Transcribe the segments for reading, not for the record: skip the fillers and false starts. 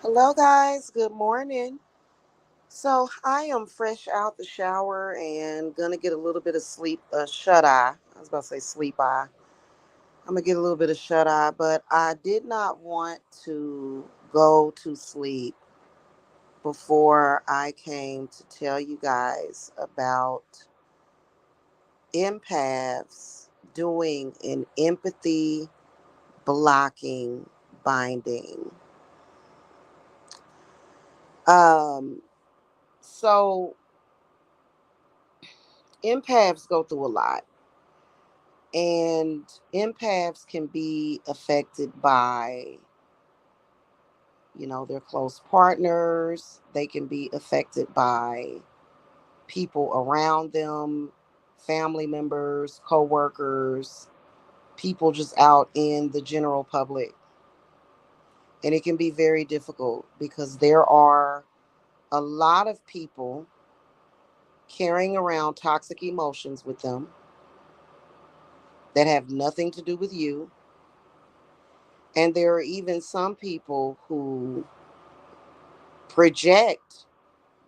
Hello, guys. Good morning. So, I am fresh out the shower and gonna get a little bit of sleep, shut eye. I was about to say sleep eye. I'm gonna get a little bit of shut eye, but I did not want to go to sleep before I came to tell you guys about empaths doing an empathy blocking binding. Um, so empaths go through a lot, and empaths can be affected by their close partners. They can be affected by people around them, family members, co-workers, people just out in the general public. And it can be very difficult because there are a lot of people carrying around toxic emotions with them that have nothing to do with you. And there are even some people who project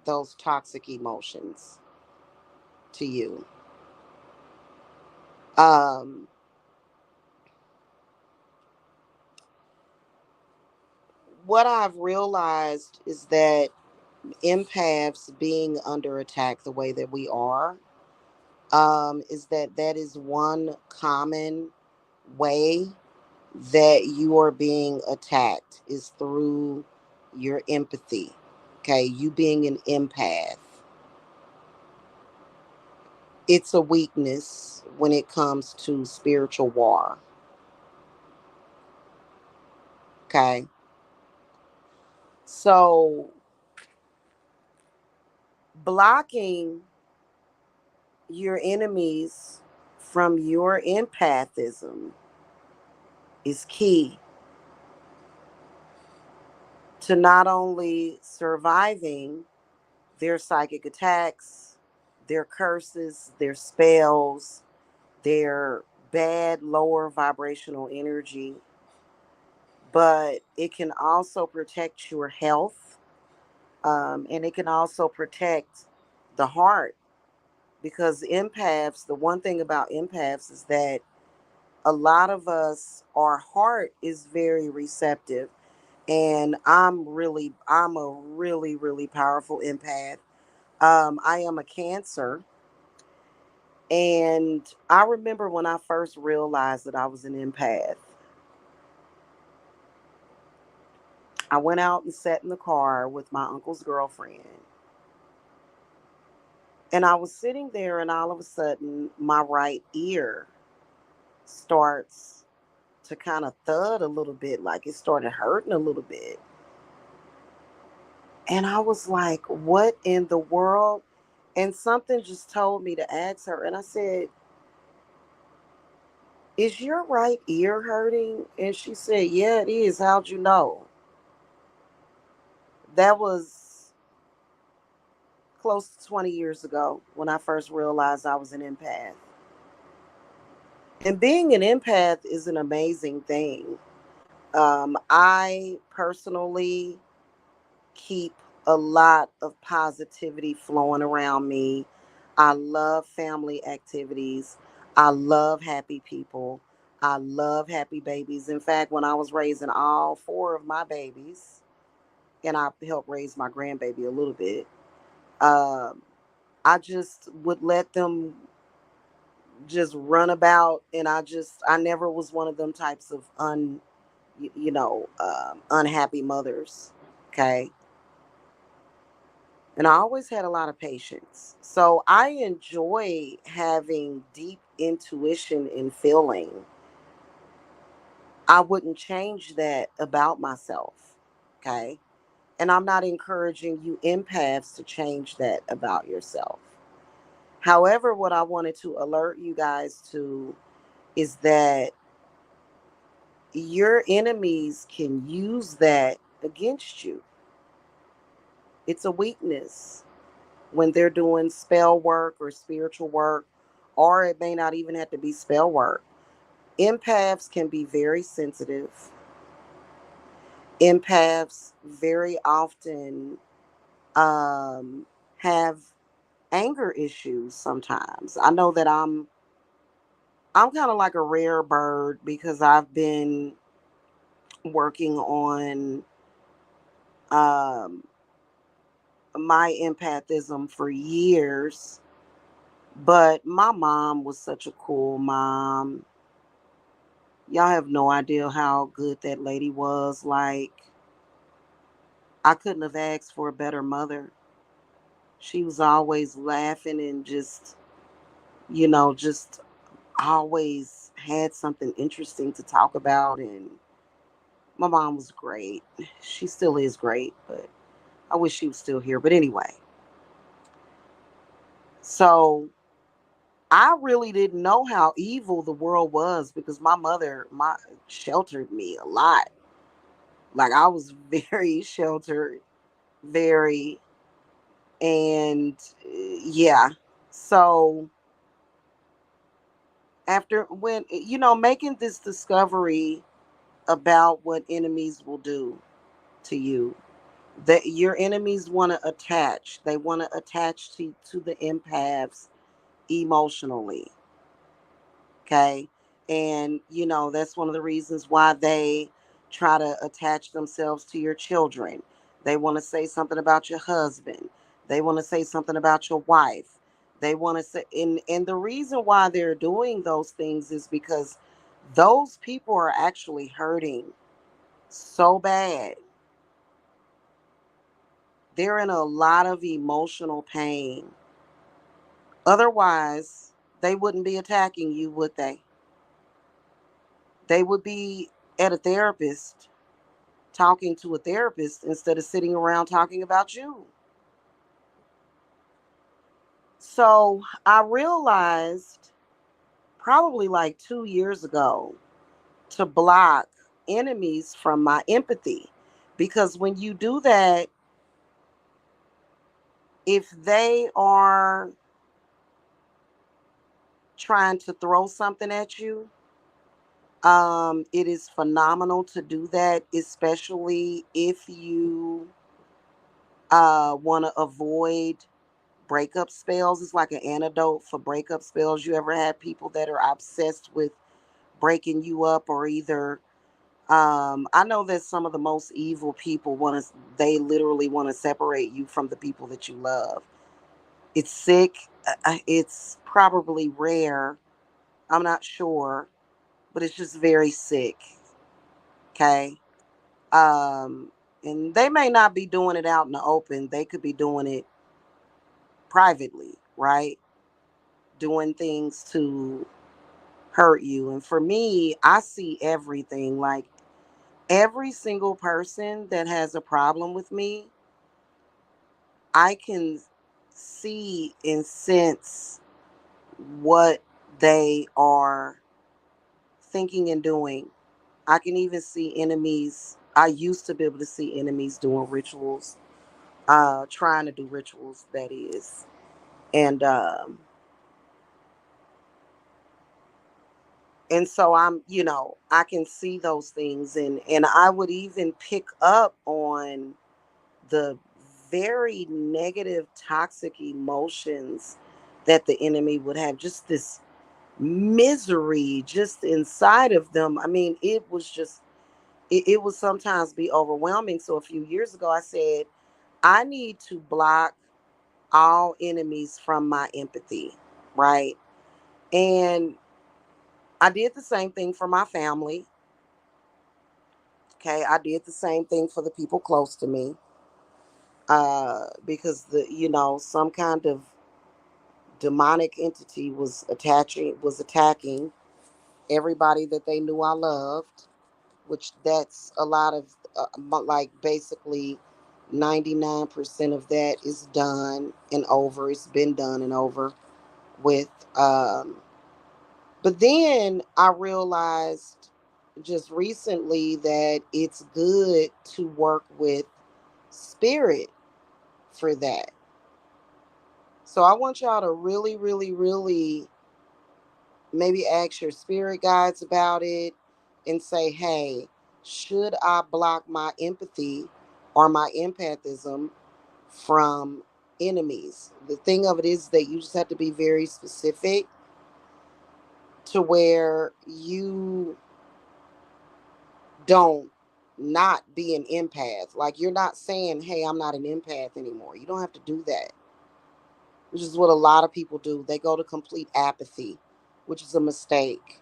those toxic emotions to you. Um, what I've realized is that empaths being under attack the way that we are, is that is one common way that you are being attacked is through your empathy. Okay, you being an empath. It's a weakness when it comes to spiritual war. Okay. So blocking your enemies from your empathism is key to not only surviving their psychic attacks, their curses, their spells, their bad lower vibrational energy, but it can also protect your health, and it can also protect the heart. Because empaths, the one thing about empaths is that a lot of us, our heart is very receptive. And I'm a really, really powerful empath. I am a Cancer. And I remember when I first realized that I was an empath, I went out and sat in the car with my uncle's girlfriend. And I was sitting there, and all of a sudden, my right ear starts to kind of thud a little bit, like it started hurting a little bit. And I was like, what in the world? And something just told me to ask her. And I said, is your right ear hurting? And she said, yeah, it is. How'd you know? That was close to 20 years ago when I first realized I was an empath. And being an empath is an amazing thing. I personally keep a lot of positivity flowing around me. I love family activities. I love happy people. I love happy babies. In fact, when I was raising all four of my babies, and I helped raise my grandbaby a little bit, um, I just would let them just run about, and I never was one of them types of unhappy mothers. Okay. And I always had a lot of patience. So I enjoy having deep intuition and feeling. I wouldn't change that about myself. Okay. And I'm not encouraging you empaths to change that about yourself. However, what I wanted to alert you guys to is that your enemies can use that against you. It's a weakness when they're doing spell work or spiritual work, or it may not even have to be spell work. Empaths can be very sensitive, Empaths very often have anger issues sometimes. I know that I'm kind of like a rare bird because I've been working on um, my empathism for years. But my mom was such a cool mom. Y'all have no idea how good that lady was. Like, I couldn't have asked for a better mother. She was always laughing and just always had something interesting to talk about. And my mom was great. She still is great, but I wish she was still here. But anyway, so I really didn't know how evil the world was because my mother sheltered me a lot. Like, I was very sheltered, very, and yeah. So after when making this discovery about what enemies will do to you, that your enemies want to attach. They want to attach to the empaths emotionally. Okay. And, that's one of the reasons why they try to attach themselves to your children. They want to say something about your husband. They want to say something about your wife. They want to say, and the reason why they're doing those things is because those people are actually hurting so bad. They're in a lot of emotional pain. Otherwise, they wouldn't be attacking you, would they? They would be at a therapist, talking to a therapist instead of sitting around talking about you. So I realized probably like 2 years ago to block enemies from my empathy. Because when you do that, if they are trying to throw something at you, it is phenomenal to do that, especially if you want to avoid breakup spells. It's like an antidote for breakup spells. You ever had people that are obsessed with breaking you up, or either I know that some of the most evil people they literally want to separate you from the people that you love. It's sick. It's probably rare. I'm not sure, but it's just very sick. Okay. Um, and they may not be doing it out in the open. They could be doing it privately, right? Doing things to hurt you. And for me, I see everything. Like, every single person that has a problem with me, I can see and sense what they are thinking and doing. I can even see enemies. I used to be able to see enemies doing rituals, trying to do rituals, that is. And so I can see those things, and I would even pick up on the very negative, toxic emotions that the enemy would have, just this misery just inside of them. I mean, it would sometimes be overwhelming. So a few years ago, I said, I need to block all enemies from my empathy, right? And I did the same thing for my family. Okay, I did the same thing for the people close to me, because some kind of demonic entity was attacking everybody that they knew I loved, which that's a lot of, like, basically 99% of that is done and over. It's been done and over with. But then I realized just recently that it's good to work with spirit for that. So I want y'all to really, really, really maybe ask your spirit guides about it and say, hey, Should I block my empathy or my empathism from enemies? The thing of it is that you just have to be very specific to where you don't not be an empath. Like, you're not saying, hey, I'm not an empath anymore. You don't have to do that, which is what a lot of people do. They go to complete apathy, which is a mistake.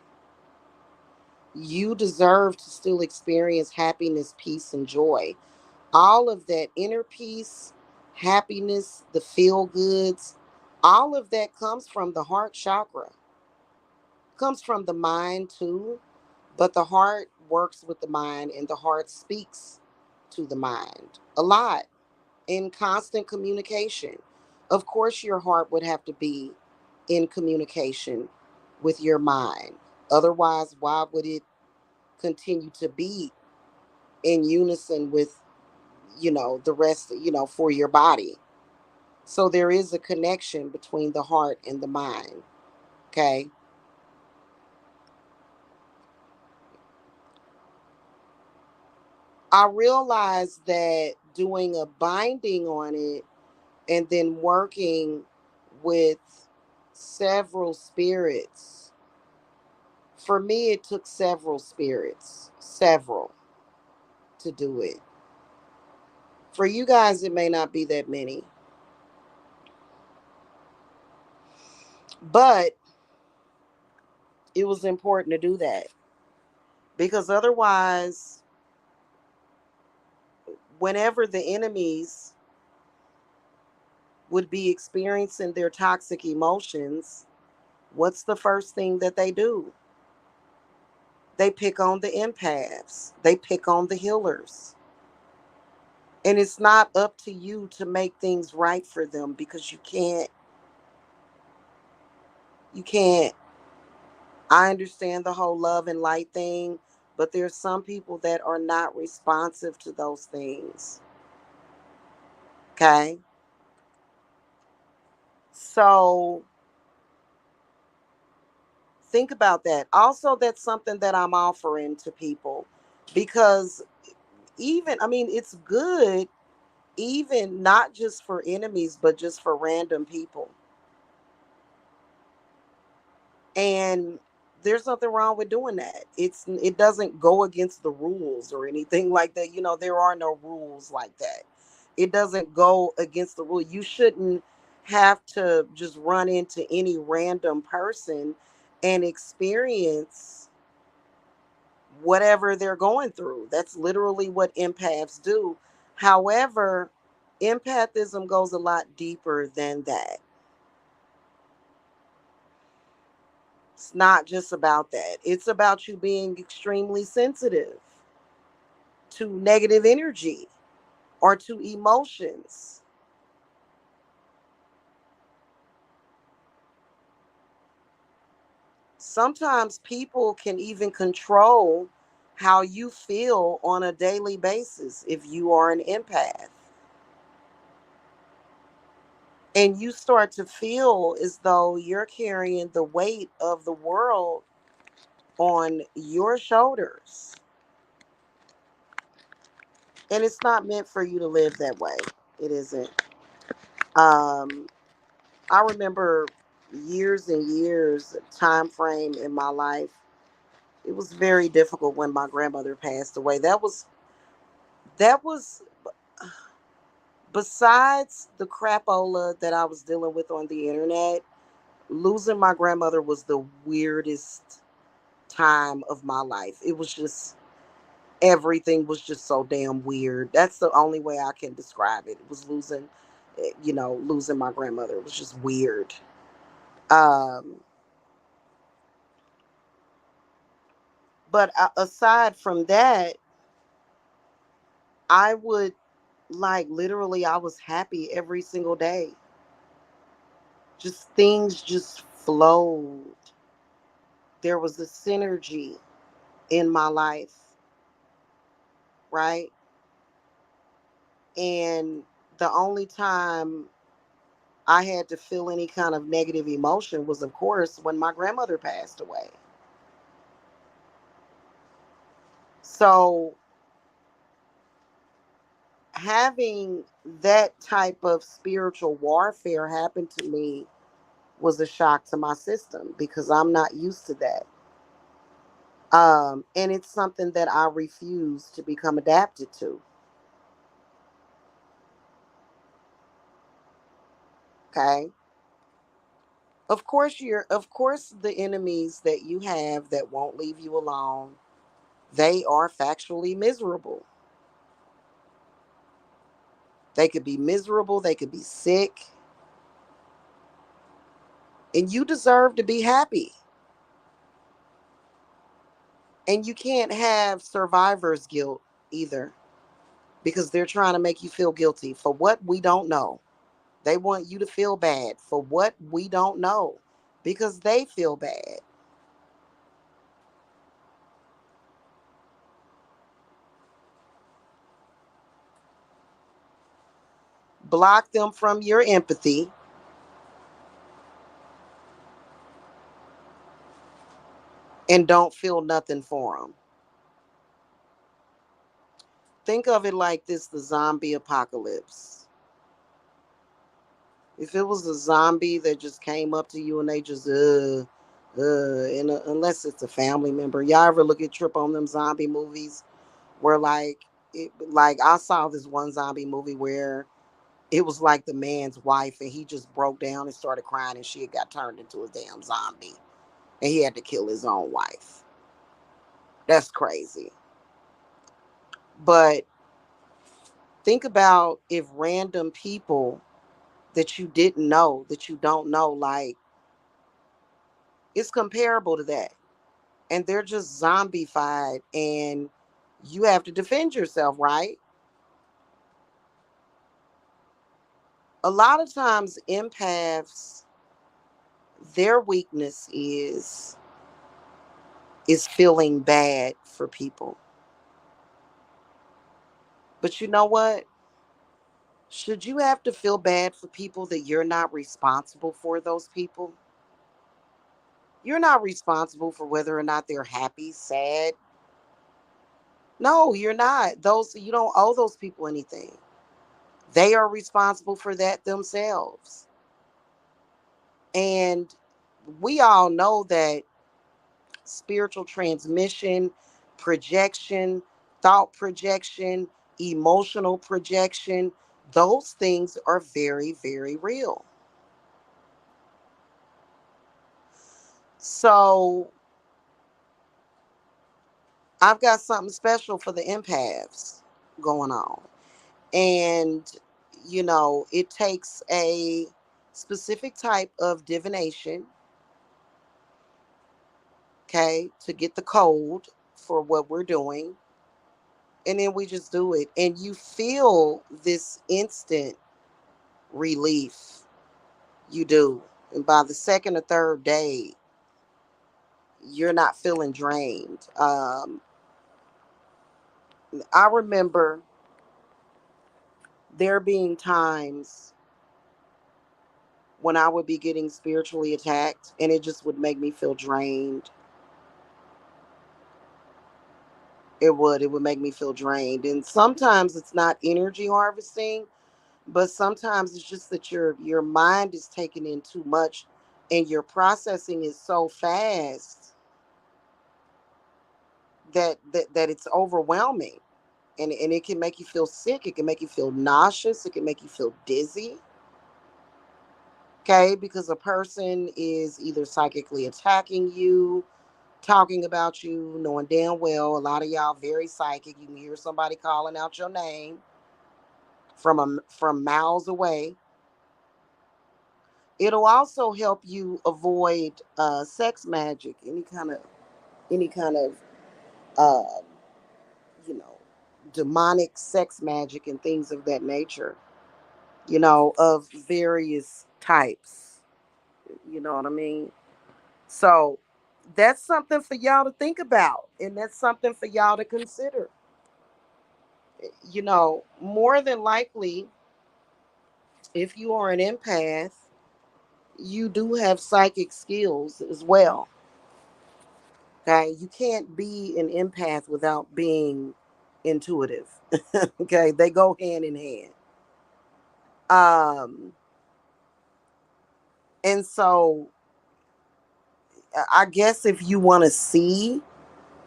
You deserve to still experience happiness, peace, and joy. All of that inner peace, happiness, the feel goods, all of that comes from the heart chakra, comes from the mind too. But the heart works with the mind, and the heart speaks to the mind a lot in constant communication. Of course, your heart would have to be in communication with your mind. Otherwise, why would it continue to be in unison with, the rest, for your body? So there is a connection between the heart and the mind. Okay. I realized that doing a binding on it and then working with several spirits, for me, it took several spirits, several, to do it. For you guys, it may not be that many, but it was important to do that because otherwise, whenever the enemies would be experiencing their toxic emotions, what's the first thing that they do? They pick on the empaths, they pick on the healers. And it's not up to you to make things right for them because you can't. I understand the whole love and light thing, but there's some people that are not responsive to those things. Okay? So think about that. Also, that's something that I'm offering to people because even, I mean, it's good, even not just for enemies, but just for random people. And there's nothing wrong with doing that. It doesn't go against the rules or anything like that. There are no rules like that. It doesn't go against the rule. You shouldn't have to just run into any random person and experience whatever they're going through. That's literally what empaths do. However, empathism goes a lot deeper than that. It's not just about that. It's about you being extremely sensitive to negative energy or to emotions. Sometimes people can even control how you feel on a daily basis if you are an empath. And you start to feel as though you're carrying the weight of the world on your shoulders. And it's not meant for you to live that way. It isn't. Um, I remember years and years time frame in my life. It was very difficult when my grandmother passed away. That was besides the crapola that I was dealing with on the internet. Losing my grandmother was the weirdest time of my life. It was just everything was just so damn weird. That's the only way I can describe it. It was losing my grandmother. It was just weird. Um, but aside from that, I would, like, literally, I was happy every single day. Just things just flowed. There was a synergy in my life, right? And the only time I had to feel any kind of negative emotion was, of course, when my grandmother passed away. So having that type of spiritual warfare happen to me was a shock to my system because I'm not used to that. And it's something that I refuse to become adapted to. Okay. Of course the enemies that you have that won't leave you alone, they are factually miserable. They could be miserable, they could be sick, and you deserve to be happy. And you can't have survivor's guilt either because they're trying to make you feel guilty for what we don't know. They want you to feel bad for what we don't know because they feel bad. Block them from your empathy and don't feel nothing for them. Think of it like this: the zombie apocalypse. If it was a zombie that just came up to you and they just, and unless it's a family member, y'all ever look at trip on them zombie movies where like I saw this one zombie movie where it was like the man's wife and he just broke down and started crying and she had got turned into a damn zombie and he had to kill his own wife. That's crazy. But think about if random people that you didn't know, that you don't know, like it's comparable to that. And they're just zombified and you have to defend yourself, right? A lot of times empaths, their weakness is feeling bad for people. But you know what? Should you have to feel bad for people that you're not responsible for those people? You're not responsible for whether or not they're happy, sad. No, you're not. Those you don't owe those people anything. They are responsible for that themselves. And we all know that spiritual transmission, projection, thought projection, emotional projection, those things are very, very real. So I've got something special for the empaths going on. And, it takes a specific type of divination, okay, to get the code for what we're doing. And then we just do it. And you feel this instant relief. You do. And by the second or third day, you're not feeling drained. I remember there being times when I would be getting spiritually attacked and it just would make me feel drained. It would make me feel drained. And sometimes it's not energy harvesting, but sometimes it's just that your mind is taking in too much and your processing is so fast that it's overwhelming. And it can make you feel sick, it can make you feel nauseous, it can make you feel dizzy. Okay, because a person is either psychically attacking you, talking about you, knowing damn well a lot of y'all very psychic. You can hear somebody calling out your name from miles away. It'll also help you avoid sex magic, any kind of uh, you know demonic sex magic and things of that nature. Of various types. You know what I mean? So that's something for y'all to think about, and that's something for y'all to consider. More than likely, if you are an empath, you do have psychic skills as well. Okay, you can't be an empath without being intuitive. Okay, they go hand in hand. Um, and so I guess if you want to see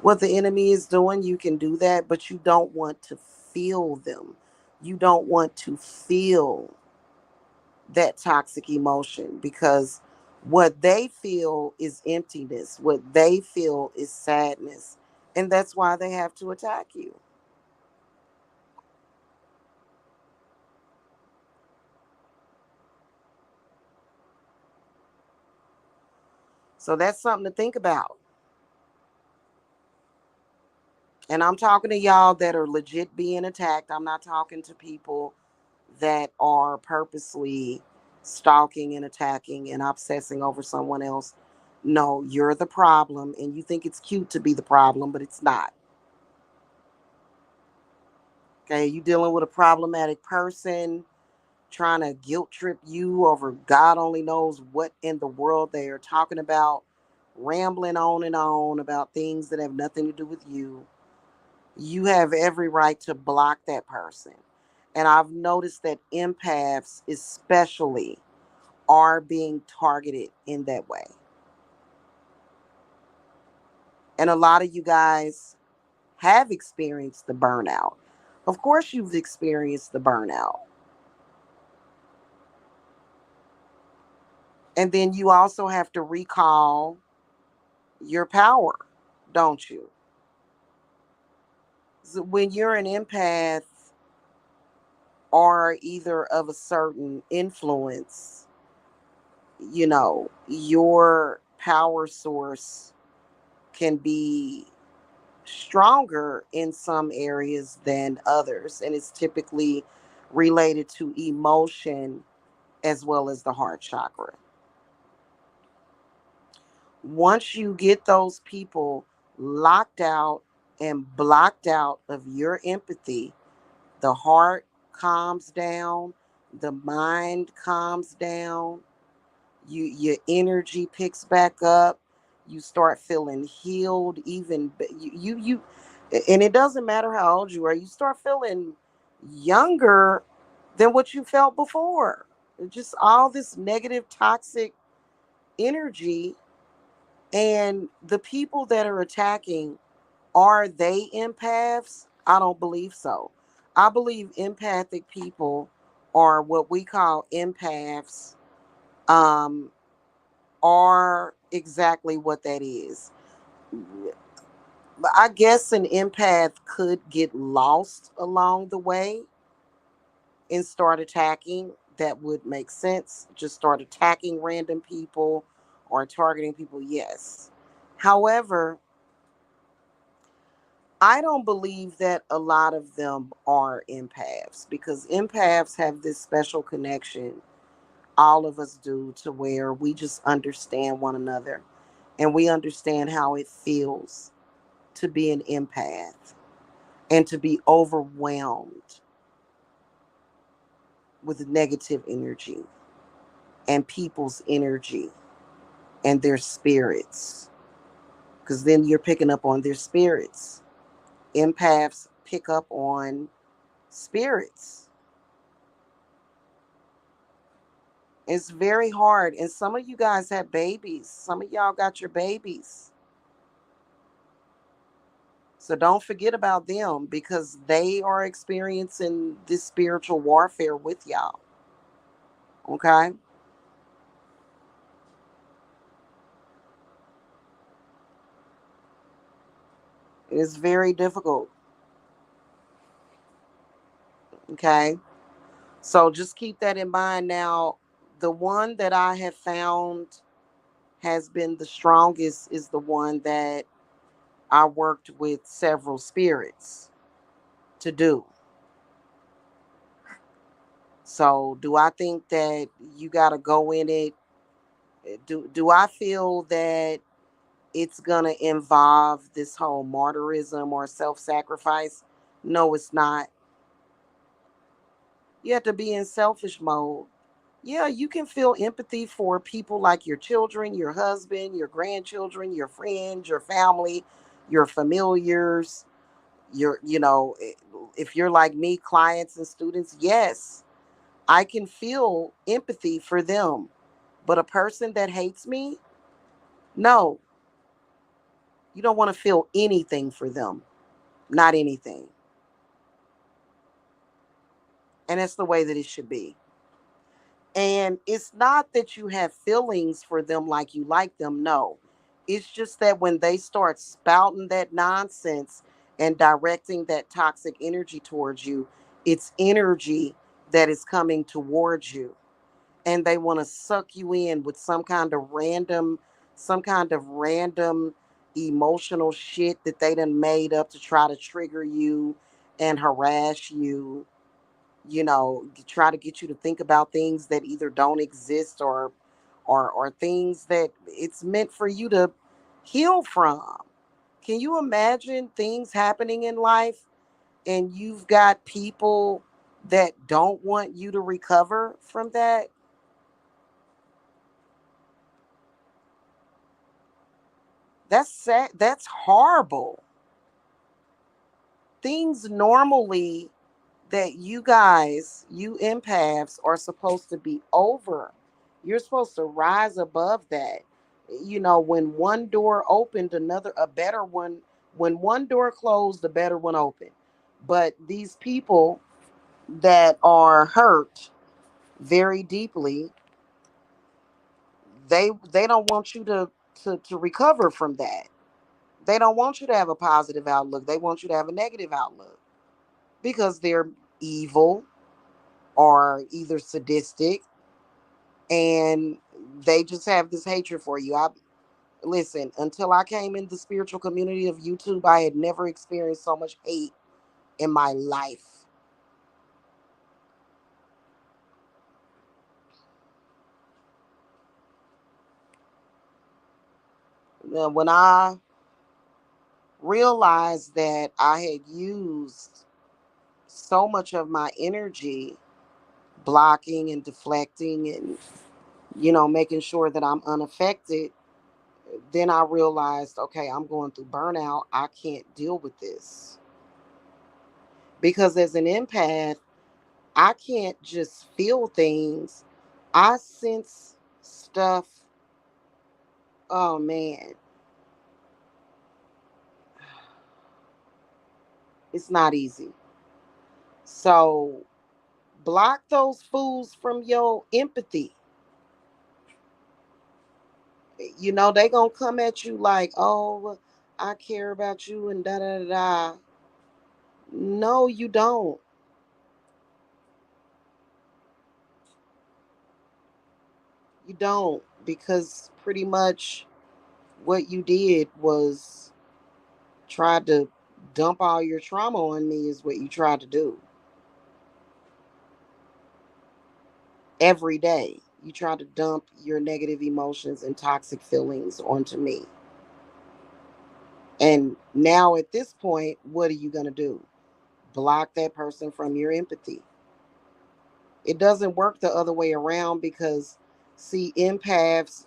what the enemy is doing, you can do that, but you don't want to feel them. You don't want to feel that toxic emotion because what they feel is emptiness, what they feel is sadness, and that's why they have to attack you. So that's something to think about. And I'm talking to y'all that are legit being attacked. I'm not talking to people that are purposely stalking and attacking and obsessing over someone else. No, you're the problem, and you think it's cute to be the problem, but it's not. Okay, you dealing with a problematic person trying to guilt trip you over God only knows what in the world they are talking about, rambling on and on about things that have nothing to do with you. You have every right to block that person. And I've noticed that empaths, especially, are being targeted in that way. And a lot of you guys have experienced the burnout. Of course, you've experienced the burnout. And then you also have to recall your power, don't you? So when you're an empath or either of a certain influence, your power source can be stronger in some areas than others. And it's typically related to emotion as well as the heart chakra. Once you get those people locked out and blocked out of your empathy, the heart calms down, the mind calms down, your energy picks back up, you start feeling healed, even and it doesn't matter how old you are, you start feeling younger than what you felt before. Just all this negative toxic energy. And the people that are attacking, are they empaths? I don't believe so. I believe empathic people are what we call empaths, um, are exactly what that is. But I guess an empath could get lost along the way and start attacking. That would make sense. Just start attacking random people or targeting people, yes. However, I don't believe that a lot of them are empaths because empaths have this special connection, all of us do, to where we just understand one another and we understand how it feels to be an empath and to be overwhelmed with negative energy and people's energy and their spirits. Because then you're picking up on their spirits. Empaths pick up on spirits. It's very hard. And some of you guys have babies. Some of y'all got your babies. So don't forget about them because they are experiencing this spiritual warfare with y'all. Okay? It's very difficult. Okay? So just keep that in mind. Now, the one that I have found has been the strongest is the one that I worked with several spirits to do. So, do I think that you got to go in it? Do I feel that it's going to involve this whole martyrism or self-sacrifice? No, it's not. You have to be in selfish mode. Yeah, you can feel empathy for people like your children, your husband, your grandchildren, your friends, your family, your familiars, if you're like me, clients and students, yes, I can feel empathy for them. But a person that hates me, no, you don't want to feel anything for them. Not anything. And that's the way that it should be. And it's not that you have feelings for them like you like them. No. It's just that when they start spouting that nonsense and directing that toxic energy towards you, it's energy that is coming towards you. And they want to suck you in with some kind of random emotional shit that they done made up to try to trigger you and harass you, try to get you to think about things that either don't exist or things that it's meant for you to heal from. Can you imagine things happening in life and you've got people that don't want you to recover from that? That's sad. That's horrible. Things normally that you empaths, are supposed to be over. You're supposed to rise above that. When one door opened, a better one, when one door closed, a better one opened. But these people that are hurt very deeply, they don't want you to recover from that. They don't want you to have a positive outlook. They want you to have a negative outlook because they're evil or either sadistic, and they just have this hatred for you. I Listen, until I came in the spiritual community of YouTube, I had never experienced so much hate in my life. When I realized that I had used so much of my energy blocking and deflecting and making sure that I'm unaffected, then I realized, okay, I'm going through burnout. I can't deal with this. Because as an empath, I can't just feel things. I sense stuff. Oh man, it's not easy. So block those fools from your empathy. They gonna come at you like, oh, I care about you and da da da da. No, you don't. You don't, because pretty much what you did was tried to dump all your trauma on me, is what you tried to do. Every day you try to dump your negative emotions and toxic feelings onto me. And now at this point, what are you going to do? Block that person from your empathy. It doesn't work the other way around, because see, empaths,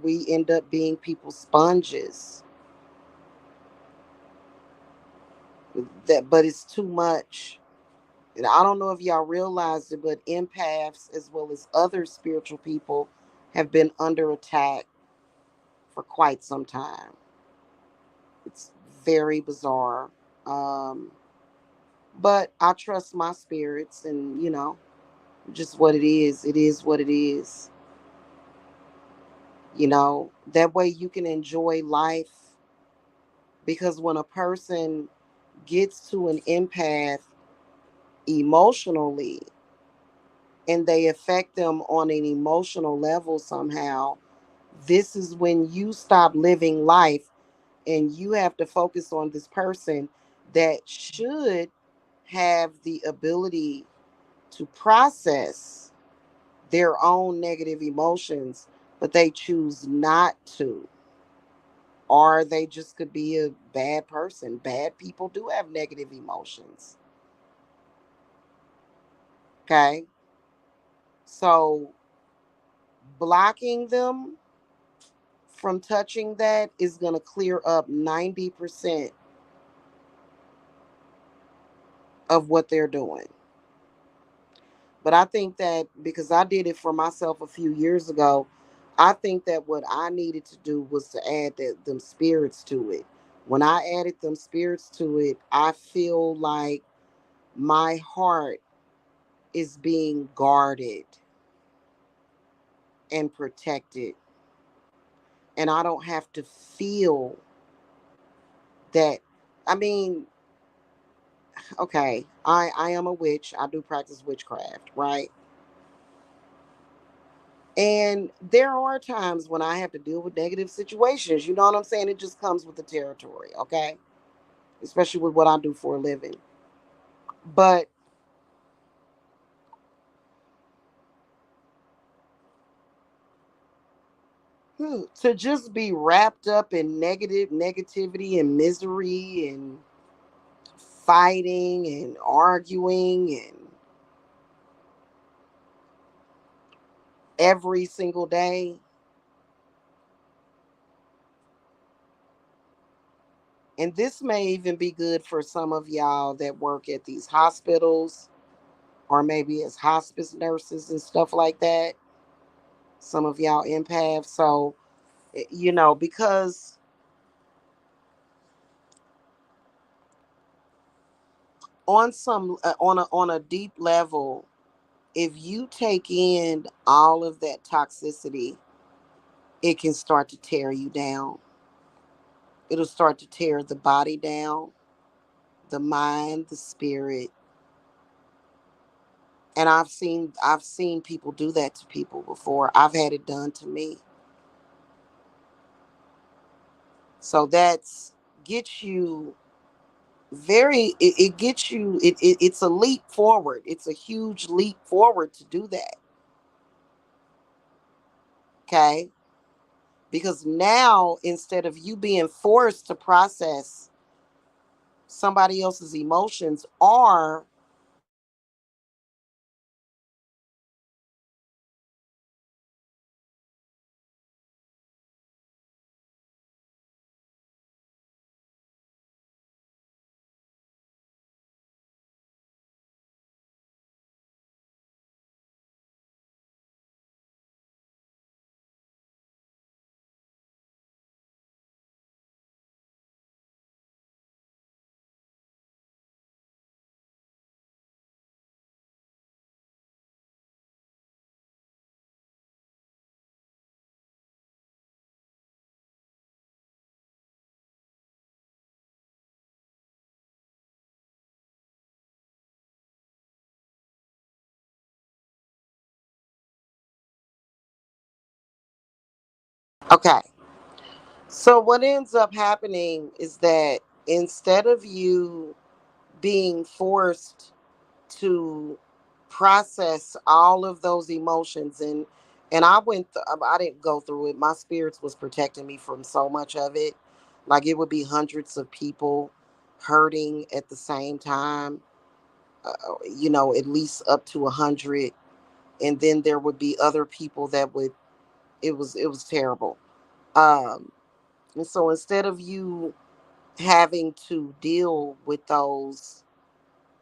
we end up being people's sponges. But it's too much. And I don't know if y'all realized it, but empaths, as well as other spiritual people, have been under attack for quite some time. It's very bizarre. Um, but I trust my spirits, and just what it is. It is what it is. That way you can enjoy life, because when a person gets to an empath emotionally and they affect them on an emotional level somehow, this is when you stop living life and you have to focus on this person that should have the ability to process their own negative emotions, but they choose not to. Or they just could be a bad person. Bad people do have negative emotions. Okay. So blocking them from touching that is going to clear up 90% of what they're doing. But I think that because I did it for myself a few years ago, I think that what I needed to do was to add them spirits to it. When I added them spirits to it, I feel like my heart is being guarded and protected. And I don't have to feel that. I mean, okay, I am a witch. I do practice witchcraft, right? And there are times when I have to deal with negative situations. You know what I'm saying? It just comes with the territory, okay? Especially with what I do for a living. But to just be wrapped up in negativity and misery and fighting and arguing and every single day. And this may even be good for some of y'all that work at these hospitals or maybe as hospice nurses and stuff like that. Some of y'all empaths. So, because on some on a deep level, if you take in all of that toxicity, it can start to tear you down. It'll start to tear the body down, the mind, the spirit. And I've seen people do that to people before. I've had it done to me. So that's gets you it gets you it's a leap forward. It's a huge leap forward to do that. Okay? Because now instead of you being forced to process somebody else's emotions or okay. So what ends up happening is that instead of you being forced to process all of those emotions and I didn't go through it. My spirits was protecting me from so much of it. Like it would be hundreds of people hurting at the same time, at least up to 100, and then there would be other people that would it was terrible. um and so instead of you having to deal with those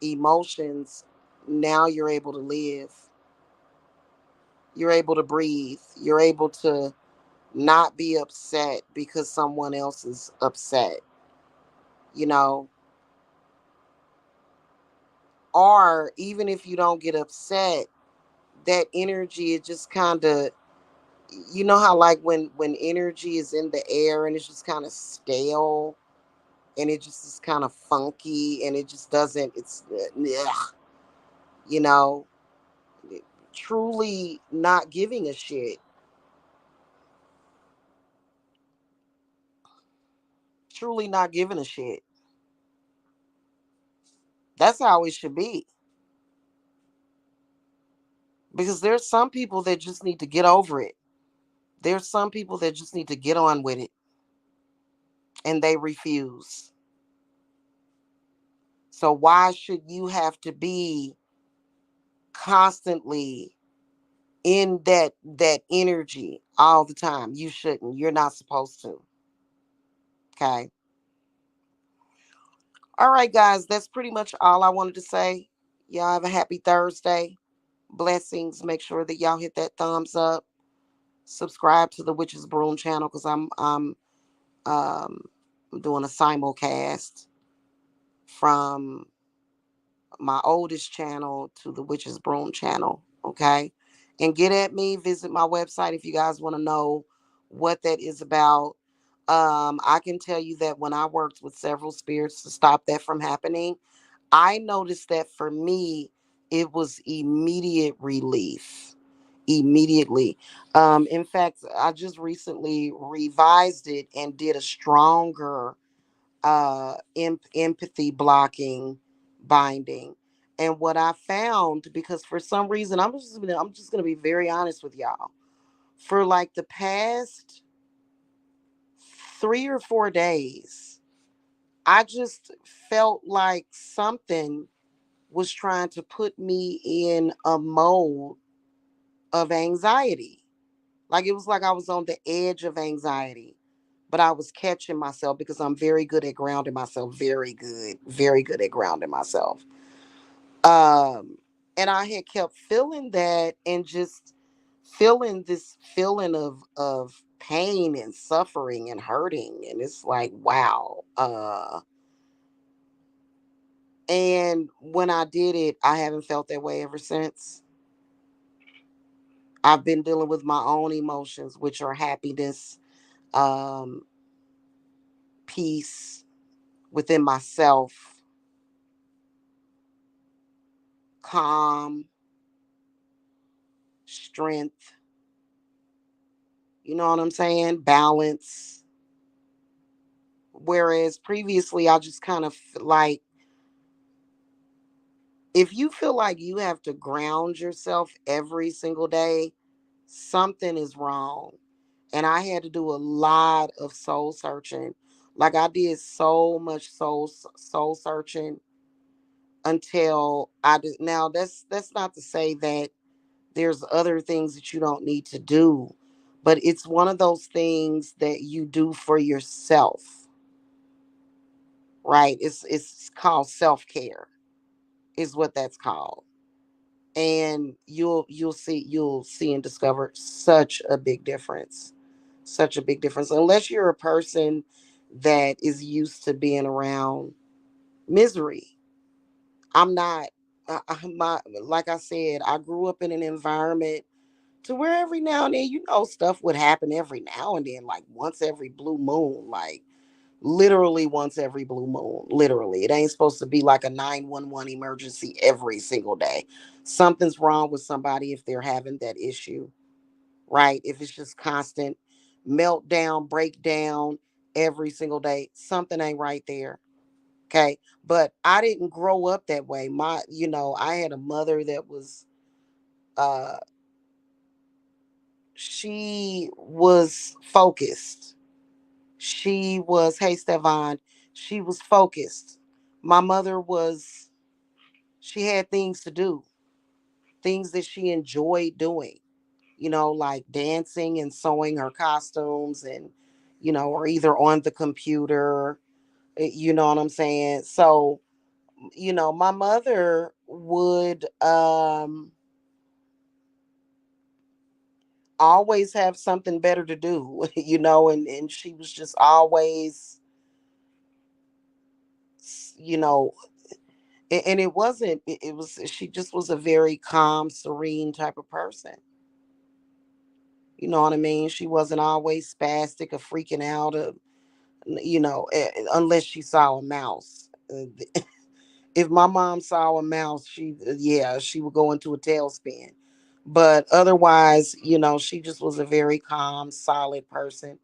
emotions, now you're able to live. You're able to breathe. You're able to not be upset because someone else is upset, you know? Or even if you don't get upset, that energy is just kind of, you know how like when energy is in the air and it's just kind of stale and it just is kind of funky and it just doesn't it's ugh, you know, truly not giving a shit. Truly not giving a shit. That's how it should be. Because there's some people that just need to get over it. There's some people that just need to get on with it and they refuse. So why should you have to be constantly in that energy all the time. You shouldn't. You're not supposed to. Okay. All right, guys. That's pretty much all I wanted to say. Y'all have a happy Thursday. Blessings. Make sure that y'all hit that thumbs up. Subscribe to the Witches Broom channel because um I'm doing a simulcast from my oldest channel to the Witches Broom channel. Okay. And get at me, visit my website if you guys want to know what that is about. I can tell you that when I worked with several spirits to stop that from happening, I noticed that for me, it was immediate relief. Immediately. In fact, I just recently revised it and did a stronger empathy blocking binding. And what I found, because for some reason, I'm just gonna be very honest with y'all. For like the past 3 or 4 days, I just felt like something was trying to put me in a mode of anxiety. Like it was like I was on the edge of anxiety, but I was catching myself because I'm very good at grounding myself. Very good at grounding myself. Um, and I had kept feeling that and just feeling this feeling of pain and suffering and hurting, and it's like wow. And when I did it, I haven't felt that way ever since. I've been dealing with my own emotions, which are happiness, um, peace within myself, calm, strength, you know what I'm saying? Balance. Whereas previously, I just kind of like, if you feel like you have to ground yourself every single day, something is wrong. And I had to do a lot of soul searching. Like I did so much soul searching until I did. Now that's not to say that there's other things that you don't need to do, but it's one of those things that you do for yourself, right? It's called self-care is what that's called. And you'll see and discover such a big difference. Such a big difference. Unless you're a person that is used to being around misery. I'm not like I said, I grew up in an environment to where every now and then, stuff would happen every now and then, like once every blue moon, like literally once every blue moon. Literally. It ain't supposed to be like a 911 emergency every single day. Something's wrong with somebody if they're having that issue, right? If it's just constant meltdown, breakdown every single day, something ain't right there. Okay. But I didn't grow up that way. I had a mother that was, uh, she was focused. Hey, Stefan, she was focused. My mother was, she had things to do, things that she enjoyed doing, like dancing and sewing her costumes and, or either on the computer, you know what I'm saying? So, my mother would always have something better to do, and she was just always, you know, and it wasn't, it was, she just was a very calm, serene type of person. You know what I mean? She wasn't always spastic or freaking out, or, unless she saw a mouse. If my mom saw a mouse, yeah, she would go into a tailspin. But otherwise, she just was a very calm, solid person.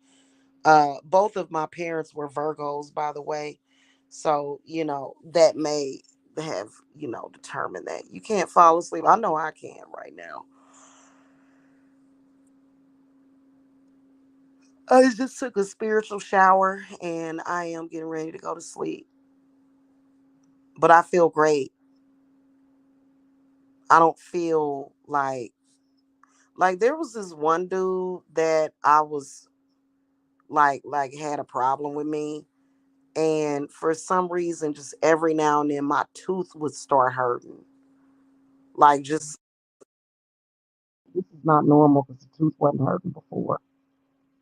Both of my parents were Virgos, by the way. So, that may have, determined that you can't fall asleep. I know I can right now. I just took a spiritual shower and I am getting ready to go to sleep. But I feel great. I don't feel like, Like there was this one dude that I was like had a problem with me, and for some reason just every now and then my tooth would start hurting. Like just this is not normal because the tooth wasn't hurting before.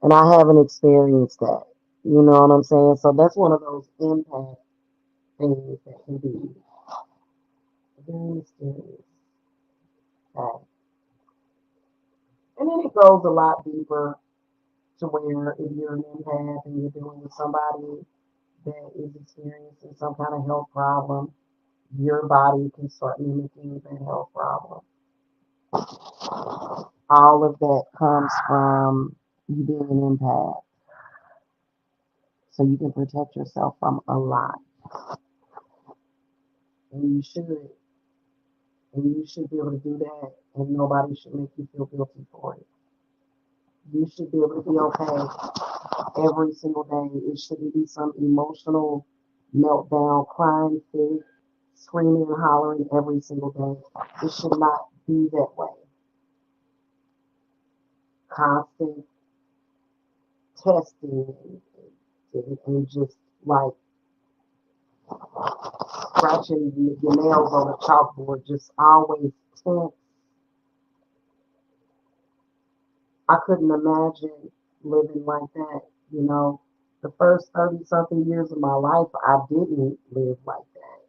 And I haven't experienced that. You know what I'm saying? So that's one of those impact things that can be very mysterious. Okay. And then it goes a lot deeper to where if you're an empath and you're dealing with somebody that is experiencing some kind of health problem, your body can start mimicking that health problem. All of that comes from you being an empath. So you can protect yourself from a lot. And you should. And you should be able to do that. And nobody should make you feel guilty for it. You should be able to be okay every single day. It shouldn't be some emotional meltdown, crying fit, screaming and hollering every single day. It should not be that way. Constant testing and just like scratching your nails on a chalkboard, just always tense. I couldn't imagine living like that. You know, the first 30 something years of my life, I didn't live like that.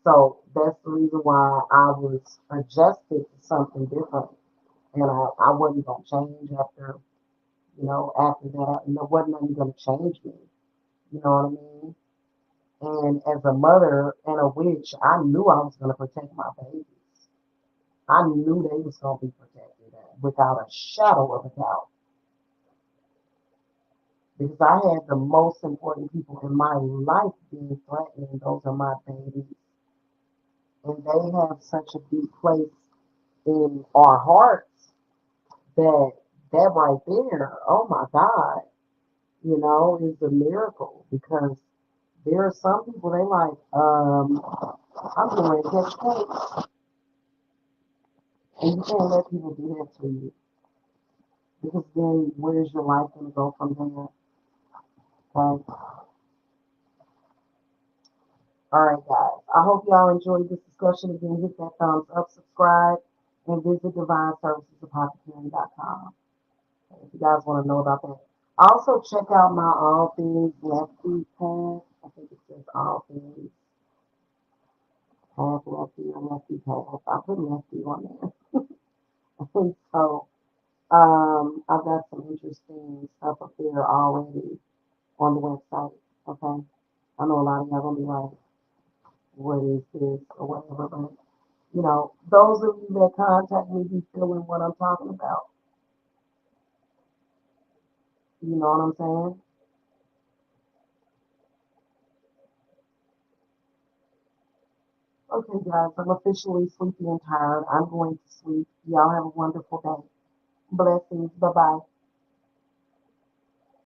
So that's the reason why I was adjusted to something different. And I wasn't going to change after, after that. And it wasn't even going to change me. You know what I mean? And as a mother and a witch, I knew I was going to protect my babies. I knew they was going to be protected without a shadow of a doubt. Because I had the most important people in my life being threatened, and those are my babies. And they have such a deep place in our hearts that that right there, oh my God, is a miracle because there are some people they like, I'm going to catch case. And you can't let people do that to you because then where's your life going to go from there? Okay? All right, guys. I hope y'all enjoyed this discussion. Again, hit that thumbs up, subscribe, and visit divineservicesapothecary.com if you guys want to know about that. Also, check out my All Things Lefty path. I think it says All Things Path Lefty or Lefty Path. I put Lefty on there. And so, I've got some interesting stuff up there already on the website. Okay. I know a lot of y'all gonna be like, what is this or whatever, but those of you that contact me be feeling what I'm talking about. You know what I'm saying? Okay, guys, I'm officially sleepy and tired. I'm going to sleep. Y'all have a wonderful day. Blessings. Bye bye.